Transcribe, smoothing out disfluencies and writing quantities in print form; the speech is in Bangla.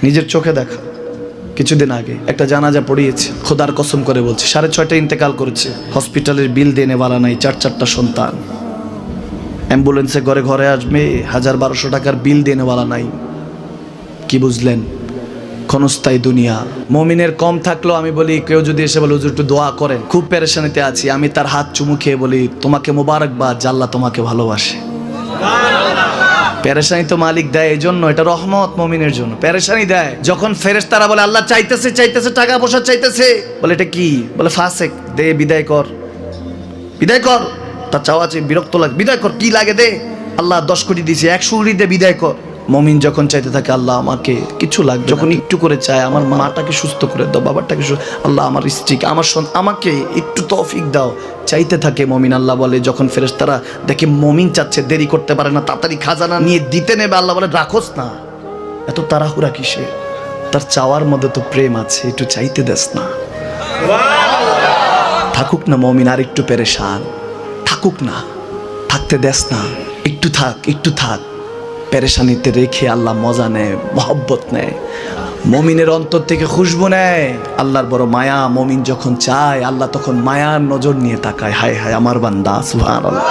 নিজের চোখে দেখা। কিছুদিন আগে একটা জানাজা পড়িয়েছে, খোদার কসম করে বলছে 6:30 ইন্তেকাল করেছে। হসপিটালের বিল দেনেওয়ালা নাই, 4 সন্তান। অ্যাম্বুলেন্সে ঘরে ঘরে আসবে, 1000-1200 টাকার বিল দেনেওয়ালা নাই। কি বুঝলেন? ক্ষণস্থায়ী দুনিয়া। মুমিনের কম থাকলেও আমি বলি, কেউ যদি এসে বলে হুজুর একটু দোয়া করেন, খুব পেরেশানিতে আছি, আমি তার হাত চুমু খেয়ে বলি তোমাকে মোবারকবাদ, আল্লাহ তোমাকে ভালোবাসে। পেরেশানি তো মালিক দেয়, এই জন্য এটা রহমত মুমিনের জন্য। পেরেশানি দেয় যখন ফেরেশতারা বলে আল্লাহ চাইতেছে চাইতেছে, টাকা পয়সা চাইতেছে, বলে এটা কি? বলে ফাসেক, দে বিদায় কর, বিদায় কর। তার চাওয়া আছে, বিরক্ত লাগে, বিদায় কর, কি লাগে দে। আল্লাহ 10 কোটি দিয়েছে, 100 কোটি দে, বিদায় কর। মুমিন যখন চাইতে থাকে আল্লাহ আমাকে কিছু লাগবে, যখন একটু করে চায় আমার মাটাকে সুস্থ করে দাও, বাবাটাকে আল্লাহ আমার স্ত্রীকে, আমার আমাকে একটু তৌফিক দাও, চাইতে থাকে মুমিন। আল্লাহ বলে যখন ফেরেশতারা দেখে মুমিন চাচ্ছে, দেরি করতে পারে না, তাড়াতাড়ি খাজানা নিয়ে দিতে নেবে, আল্লাহ বলে রাখোস না, এত তাড়াহুড়া কিসে? তার চাওয়ার মধ্যে তো প্রেম আছে, একটু চাইতে দেস না। থাকুক না মুমিন আর একটু পেরেশান, থাকুক না, থাকতে দেস না, একটু থাক, একটু থাক। পেরেশানিতে রেখে আল্লাহ মজা নেয়, মহব্বত নেয়, মুমিনের অন্তর থেকে খুশবু নেয়। আল্লাহর বড় মায়া, মুমিন যখন চায় আল্লাহ তখন মায়ার নজর নিয়ে তাকায়, হায় হায় আমার বান্দা, সুবহানাল্লাহ।